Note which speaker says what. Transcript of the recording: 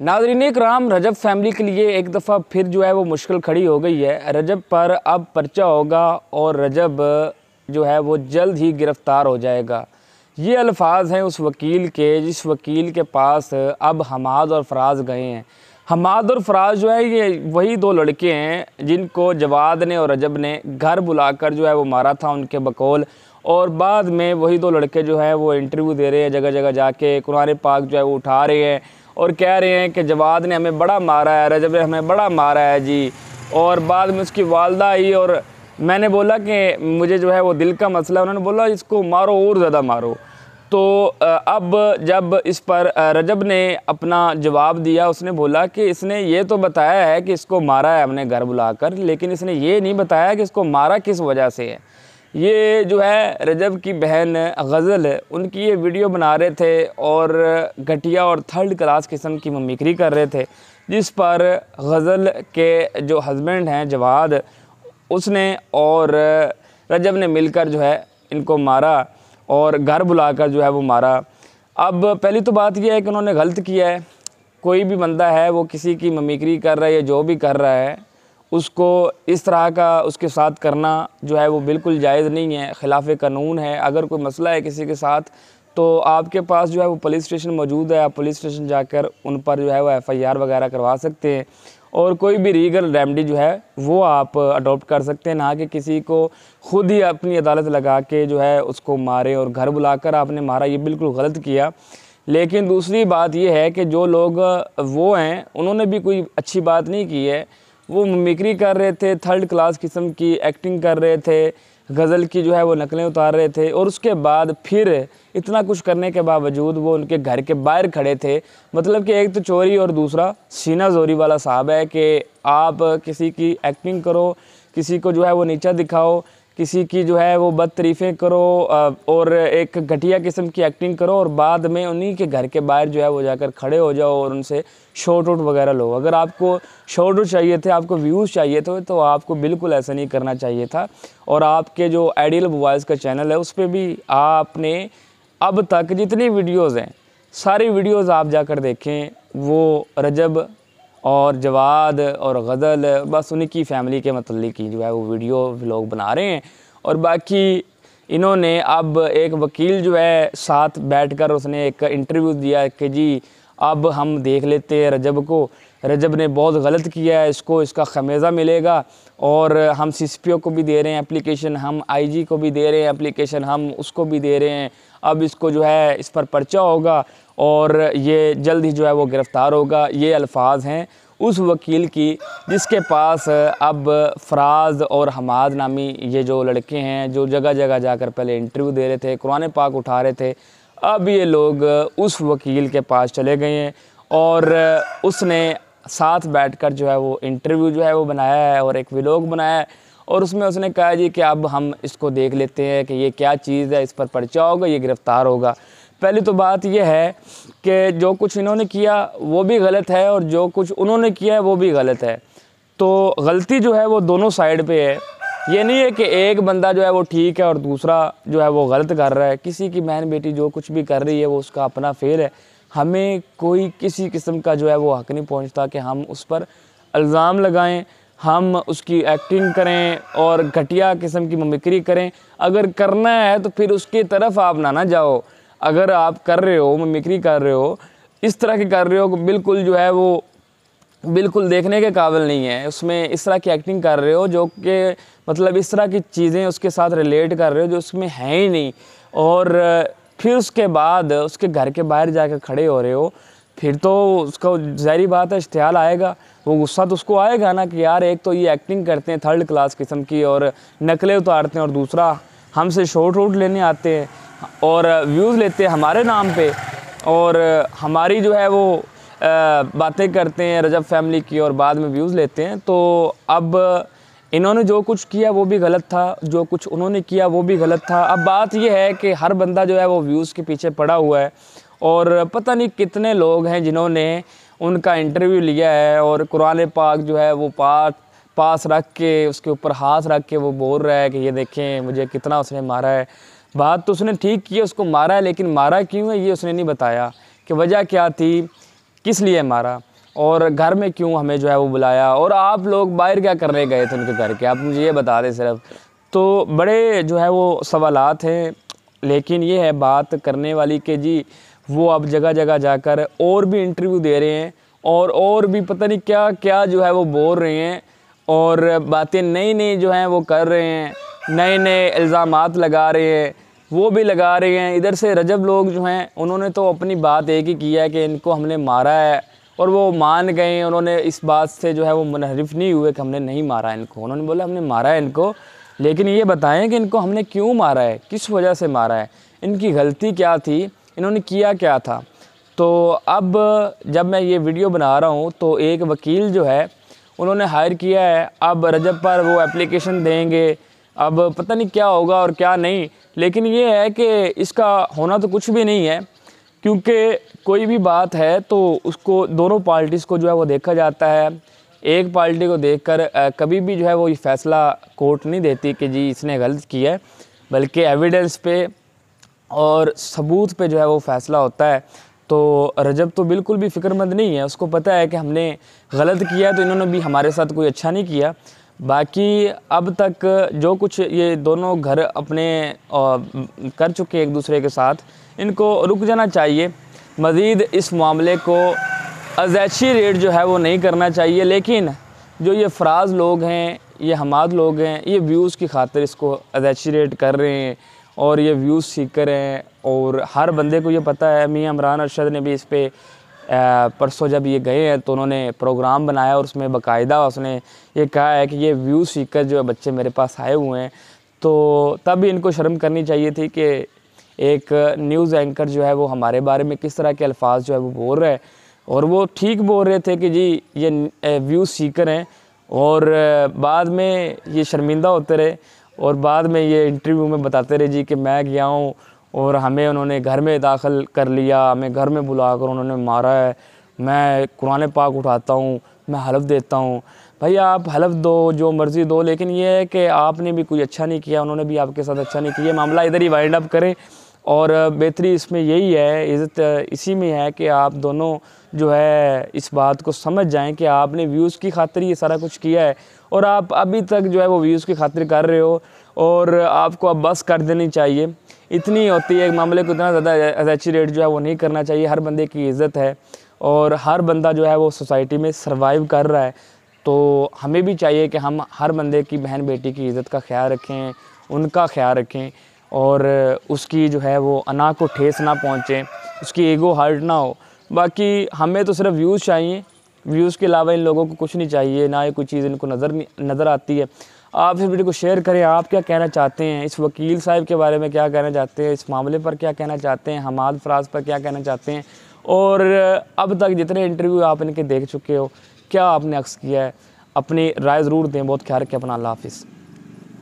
Speaker 1: नाज़रीन इकराम, रजब फैमिली के लिए एक दफ़ा फिर जो है वो मुश्किल खड़ी हो गई है। रजब पर अब पर्चा होगा और रजब जो है वो जल्द ही गिरफ़्तार हो जाएगा। ये अल्फाज हैं उस वकील के जिस वकील के पास अब हमाद और फराज गए हैं। हमाद और फराज जो है ये वही दो लड़के हैं जिनको जवाद ने और रजब ने घर बुलाकर जो है वो मारा था उनके बकौल, और बाद में वही दो लड़के जो है वो इंटरव्यू दे रहे हैं, जगह जगह जाके कुरान पाक जो है वो उठा रहे हैं और कह रहे हैं कि जवाद ने हमें बड़ा मारा है, रजब ने हमें बड़ा मारा है जी। और बाद में उसकी वालदा आई और मैंने बोला कि मुझे जो है वो दिल का मसला है, उन्होंने बोला इसको मारो और ज़्यादा मारो। तो अब जब इस पर रजब ने अपना जवाब दिया, उसने बोला कि इसने ये तो बताया है कि इसको मारा है हमने घर बुलाकर, लेकिन इसने ये नहीं बताया कि इसको मारा किस वजह से है। ये जो है रजब की बहन गज़ल, उनकी ये वीडियो बना रहे थे और घटिया और थर्ड क्लास किस्म की मिमिक्री कर रहे थे, जिस पर गज़ल के जो हस्बैंड हैं जवाद, उसने और रजब ने मिलकर जो है इनको मारा और घर बुलाकर जो है वो मारा। अब पहली तो बात यह है कि उन्होंने गलत किया है। कोई भी बंदा है वो किसी की मिमिक्री कर रहा है या जो भी कर रहा है, उसको इस तरह का उसके साथ करना जो है वो बिल्कुल जायज़ नहीं है, ख़िलाफ़ कानून है। अगर कोई मसला है किसी के साथ तो आपके पास जो है वो पुलिस स्टेशन मौजूद है, आप पुलिस स्टेशन जाकर उन पर जो है वो FIR वगैरह करवा सकते हैं और कोई भी लीगल रेमेडी जो है वो आप अडॉप्ट कर सकते हैं, ना कि किसी को खुद ही अपनी अदालत लगा के जो है उसको मारे और घर बुलाकर आपने मारा। ये बिल्कुल गलत किया। लेकिन दूसरी बात ये है कि जो लोग वो हैं उन्होंने भी कोई अच्छी बात नहीं की है। वो मिमिक्री कर रहे थे, थर्ड क्लास किस्म की एक्टिंग कर रहे थे, गज़ल की जो है वो नकलें उतार रहे थे और उसके बाद फिर इतना कुछ करने के बावजूद वो उनके घर के बाहर खड़े थे। मतलब कि एक तो चोरी और दूसरा सीना जोरी वाला साहब है कि आप किसी की एक्टिंग करो, किसी को जो है वो नीचा दिखाओ, किसी की जो है वो बदतरीफ़ें करो और एक घटिया किस्म की एक्टिंग करो और बाद में उन्हीं के घर के बाहर जो है वो जाकर खड़े हो जाओ और उनसे शॉर्ट आउट वगैरह लो। अगर आपको शॉर्ट आउट चाहिए थे, आपको व्यूज़ चाहिए थे, तो आपको बिल्कुल ऐसा नहीं करना चाहिए था। और आपके जो आइडियल वॉइस का चैनल है उस पर भी आपने अब तक जितनी वीडियोज़ हैं सारी वीडियोज़ आप जाकर देखें, वो रजब और जवाद और गज़ल बस उन्हीं की फ़ैमिली के मतलब की जो है वो वीडियो व्लॉग बना रहे हैं। और बाकी इन्होंने अब एक वकील जो है साथ बैठकर उसने एक इंटरव्यू दिया कि जी अब हम देख लेते हैं रजब को, रजब ने बहुत गलत किया है, इसको इसका खमेज़ा मिलेगा और हम CCPO को भी दे रहे हैं एप्लीकेशन, हम IG को भी दे रहे हैं एप्लीकेशन, हम उसको भी दे रहे हैं। अब इसको जो है इस पर पर्चा होगा और ये जल्द ही जो है वो गिरफ़्तार होगा। ये अल्फाज हैं उस वकील की जिसके पास अब फराज और हमाद नामी ये जो लड़के हैं जो जगह जगह जाकर पहले इंटरव्यू दे रहे थे, कुरान पाक उठा रहे थे, अब ये लोग उस वकील के पास चले गए हैं और उसने साथ बैठकर जो है वो इंटरव्यू जो है वो बनाया है और एक व्लॉग बनाया है और उसमें उसने कहा जी कि अब हम इसको देख लेते हैं कि ये क्या चीज़ है, इस पर पर्चा होगा, ये गिरफ़्तार होगा। पहली तो बात ये है कि जो कुछ इन्होंने किया वो भी गलत है और जो कुछ उन्होंने किया है वो भी गलत है। तो गलती जो है वो दोनों साइड पे है। ये नहीं है कि एक बंदा जो है वो ठीक है और दूसरा जो है वो गलत कर रहा है। किसी की बहन बेटी जो कुछ भी कर रही है वो उसका अपना फेल है। हमें कोई किसी किस्म का जो है वो हक़ नहीं पहुंचता कि हम उस पर इल्ज़ाम लगाएं, हम उसकी एक्टिंग करें और घटिया किस्म की मिमिक्री करें। अगर करना है तो फिर उसकी तरफ आप ना जाओ। अगर आप कर रहे हो, मिमिक्री कर रहे हो, इस तरह की कर रहे हो, बिल्कुल जो है वो बिल्कुल देखने के काबिल नहीं है। उसमें इस तरह की एक्टिंग कर रहे हो जो कि मतलब इस तरह की चीज़ें उसके साथ रिलेट कर रहे हो जो उसमें है ही नहीं, और फिर उसके बाद उसके घर के बाहर जाकर खड़े हो रहे हो, फिर तो उसका ज़ाहिर बात है इश्तियाल आएगा, वो गुस्सा तो उसको आएगा ना कि यार एक तो ये एक्टिंग करते हैं थर्ड क्लास किस्म की और नकलें उतारते हैं और दूसरा हमसे शॉर्ट आउट लेने आते हैं और व्यूज़ लेते हैं हमारे नाम पे और हमारी जो है वो बातें करते हैं रजब फैमिली की और बाद में व्यूज़ लेते हैं। तो अब इन्होंने जो कुछ किया वो भी गलत था, जो कुछ उन्होंने किया वो भी गलत था। अब बात ये है कि हर बंदा जो है वो व्यूज़ के पीछे पड़ा हुआ है और पता नहीं कितने लोग हैं जिन्होंने उनका इंटरव्यू लिया है और कुरान पाक जो है वो पास रख के उसके ऊपर हाथ रख के वो बोल रहा है कि ये देखें मुझे कितना उसने मारा है। बात तो उसने ठीक की है, उसको मारा है, लेकिन मारा क्यों है ये उसने नहीं बताया कि वजह क्या थी, किस लिए मारा। और घर में क्यों हमें जो है वो बुलाया, और आप लोग बाहर क्या करने गए थे उनके घर के, आप मुझे ये बता दें सिर्फ। तो बड़े जो है वो सवालात हैं, लेकिन ये है बात करने वाली कि जी वो अब जगह जगह जाकर और भी इंटरव्यू दे रहे हैं और भी पता नहीं क्या क्या जो है वो बोल रहे हैं, और बातें नई नई जो हैं वो कर रहे हैं, नए नए इल्ज़ामात लगा रहे हैं, वो भी लगा रहे हैं। इधर से रजब लोग जो हैं उन्होंने तो अपनी बात एक ही की है कि इनको हमने मारा है, और वो मान गए। उन्होंने इस बात से जो है वो मुनहरिफ नहीं हुए कि हमने नहीं मारा इनको, उन्होंने बोला हमने मारा है इनको, लेकिन ये बताएं कि इनको हमने क्यों मारा है, किस वजह से मारा है, इनकी गलती क्या थी, इन्होंने किया क्या था। तो अब जब मैं ये वीडियो बना रहा हूँ तो एक वकील जो है उन्होंने हायर किया है, अब रजब पर वो एप्लीकेशन देंगे, अब पता नहीं क्या होगा और क्या नहीं। लेकिन ये है कि इसका होना तो कुछ भी नहीं है, क्योंकि कोई भी बात है तो उसको दोनों पार्टीज़ को जो है वो देखा जाता है। एक पार्टी को देखकर कभी भी जो है वो ये फ़ैसला कोर्ट नहीं देती कि जी इसने गलत किया है, बल्कि एविडेंस पे और सबूत पे जो है वो फ़ैसला होता है। तो रजब तो बिल्कुल भी फ़िक्रमंद नहीं है, उसको पता है कि हमने गलत किया है, तो इन्होंने भी हमारे साथ कोई अच्छा नहीं किया। बाकी अब तक जो कुछ ये दोनों घर अपने कर चुके एक दूसरे के साथ, इनको रुक जाना चाहिए। मज़ीद इस मामले को अज़ैशी रेट जो है वो नहीं करना चाहिए। लेकिन जो ये फ़राज़ लोग हैं, ये हमाद लोग हैं, ये व्यूज़ की खातिर इसको अज़ैशी रेट कर रहे हैं और ये व्यूज़ सीकर हैं। और हर बंदे को ये पता है, मियां इमरान अरशद ने भी इस पे परसों जब ये गए हैं तो उन्होंने प्रोग्राम बनाया और उसमें बाकायदा उसने ये कहा है कि ये व्यूज़ सीकर जो बच्चे मेरे पास आए हुए हैं। तो तब इनको शर्म करनी चाहिए थी कि एक न्यूज़ एंकर जो है वो हमारे बारे में किस तरह के अल्फाज जो है वो बोल रहा है, और वो ठीक बोल रहे थे कि जी ये व्यूज़ सीकर हैं, और बाद में ये शर्मिंदा होते रहे, और बाद में ये इंटरव्यू में बताते रहे जी कि मैं गया हूँ और हमें उन्होंने घर में दाखिल कर लिया, हमें घर में बुलाकर उन्होंने मारा है, मैं कुरान पाक उठाता हूँ, मैं हलफ देता हूँ। भैया आप हलफ दो, जो मर्ज़ी दो, लेकिन ये है कि आपने भी कोई अच्छा नहीं किया, उन्होंने भी आपके साथ अच्छा नहीं किया। मामला इधर ही वाइंड अप करें, और बेहतरी इसमें यही है, इज़्ज़त इसी में है कि आप दोनों जो है इस बात को समझ जाएं कि आपने व्यूज़ की खातिर ये सारा कुछ किया है, और आप अभी तक जो है वो व्यूज़ की खातिर कर रहे हो, और आपको अब बस कर देनी चाहिए। इतनी होती है, मामले को इतना ज़्यादा अज़ैशी रेट जो है वो नहीं करना चाहिए। हर बंदे की इज़्ज़त है और हर बंदा जो है वो सोसाइटी में सर्वाइव कर रहा है, तो हमें भी चाहिए कि हम हर बंदे की, बहन बेटी की इज़्ज़त का ख्याल रखें, उनका ख्याल रखें, और उसकी जो है वो अना को ठेस ना पहुँचे, उसकी ईगो हर्ट ना हो। बाकी हमें तो सिर्फ व्यूज़ चाहिए, व्यूज़ के अलावा इन लोगों को कुछ नहीं चाहिए, ना ही कोई चीज़ इनको नज़र आती है। आप इस वीडियो को शेयर करें, आप क्या कहना चाहते हैं, इस वकील साहब के बारे में क्या कहना चाहते हैं, इस मामले पर क्या कहना चाहते हैं, हमाद फ़राज़ पर क्या कहना चाहते हैं, और अब तक जितने इंटरव्यू आप इनके देख चुके हो, क्या आपने अक्स किया है, अपनी राय ज़रूर दें। बहुत ख्याल रखें अपना। अल्लाह हाफ़िज़।